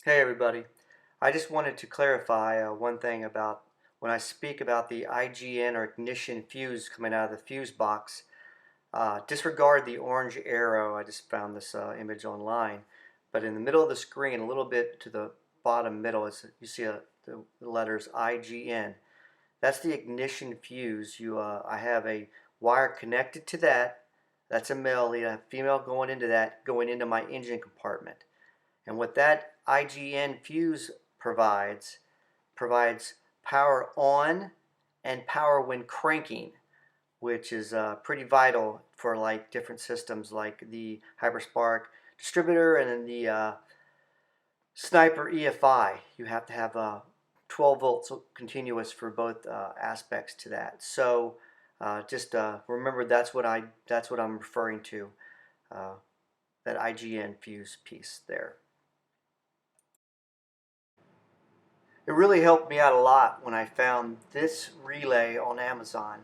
Hey everybody, I just wanted to clarify one thing about when I speak about the IGN or ignition fuse coming out of the fuse box. Disregard the orange arrow. I just found this image online, but in the middle of the screen, a little bit to the bottom middle, you see the letters IGN. That's the ignition fuse. I have a wire connected to that. That's a male lead. I have female going into that, going into my engine compartment. And what that IGN fuse provides power on and power when cranking, which is pretty vital for like different systems like the Hyperspark distributor and then the Sniper EFI. You have to have 12 volts continuous for both aspects to that. So just remember that's what I'm referring to, that IGN fuse piece there. It really helped me out a lot when I found this relay on Amazon.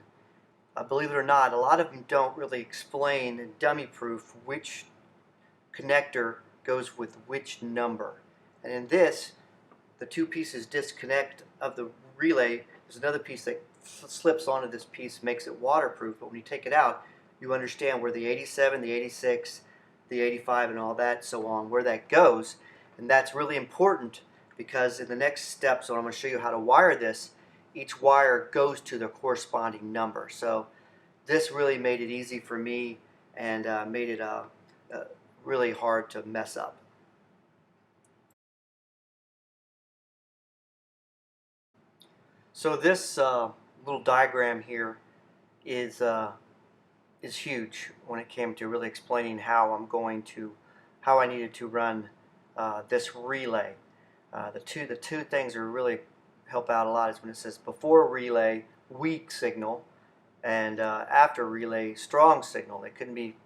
Believe it or not, a lot of them don't really explain dummy proof which connector goes with which number. And in this, the two pieces disconnect of the relay. There's another piece that slips onto this piece, makes it waterproof, but when you take it out, you understand where the 87, the 86, the 85 and all that, so on, where that goes. And that's really important because in the next step, so I'm going to show you how to wire this, each wire goes to the corresponding number. So this really made it easy for me and made it really hard to mess up. So this little diagram here is huge when it came to really explaining how I needed to run this relay. The two things that really help out a lot is when it says before relay weak signal and after relay strong signal. It couldn't be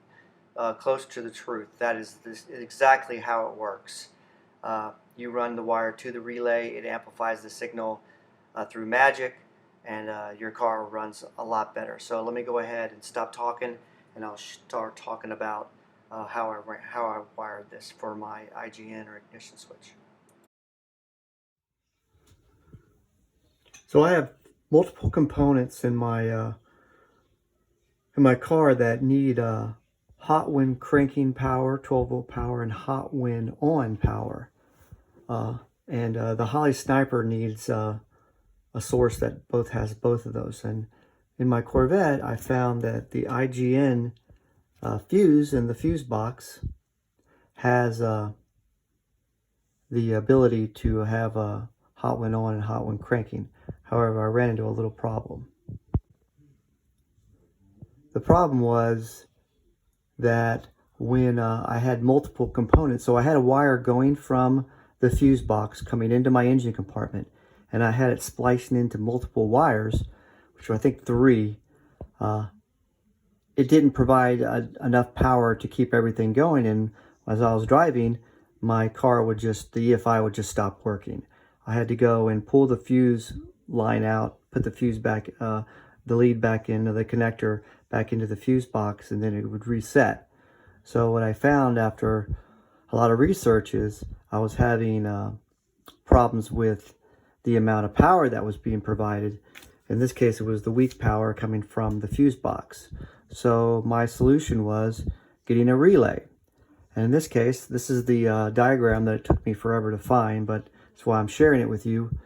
closer to the truth. That is exactly how it works. You run the wire to the relay, it amplifies the signal through magic, and your car runs a lot better. So let me go ahead and stop talking, and I'll start talking about how I wired this for my IGN or ignition switch. So I have multiple components in my car that need hot when cranking power, 12 volt power, and hot when on power. And the Holley Sniper needs a source that has both of those. And in my Corvette, I found that the IGN fuse in the fuse box has the ability to have a hot when on and hot when cranking. However, I ran into a little problem. The problem was that when I had multiple components, so I had a wire going from the fuse box coming into my engine compartment, and I had it splicing into multiple wires, which I think 3. It didn't provide enough power to keep everything going, and as I was driving, my car the EFI would just stop working. I had to go and pull the fuse line out, put the fuse back, the lead back into the connector, back into the fuse box, and then it would reset. So what I found after a lot of research is I was having problems with the amount of power that was being provided. In this case, it was the weak power coming from the fuse box. So my solution was getting a relay. And in this case, this is the diagram that it took me forever to find, but that's why I'm sharing it with you.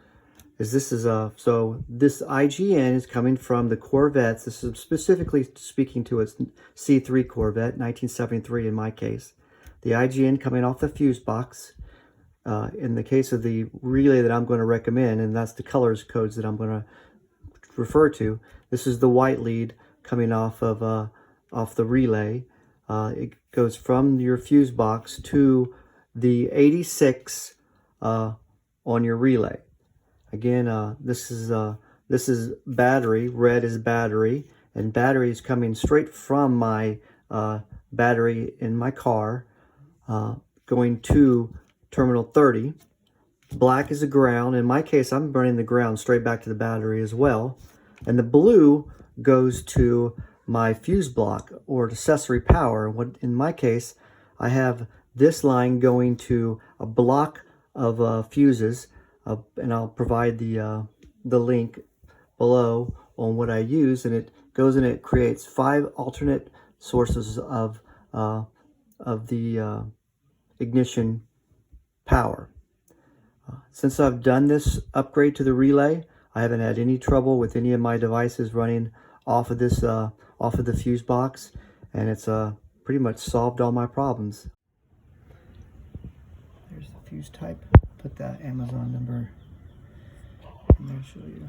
So this IGN is coming from the Corvettes. This is specifically speaking to a C3 Corvette, 1973 in my case. The IGN coming off the fuse box. In the case of the relay that I'm going to recommend, and that's the colors codes that I'm going to refer to, this is the white lead coming off the relay. It goes from your fuse box to the 86 on your relay. Again, this is battery. Red is battery, and battery is coming straight from my battery in my car, going to terminal 30. Black is a ground. In my case, I'm running the ground straight back to the battery as well. And the blue goes to my fuse block or accessory power. In my case, I have this line going to a block of fuses, and I'll provide the link below on what I use, and it goes and it creates 5 alternate sources of the ignition power. Since I've done this upgrade to the relay, I haven't had any trouble with any of my devices running off of this off of the fuse box, and it's pretty much solved all my problems. There's the fuse type. Put that Amazon number in there to show you.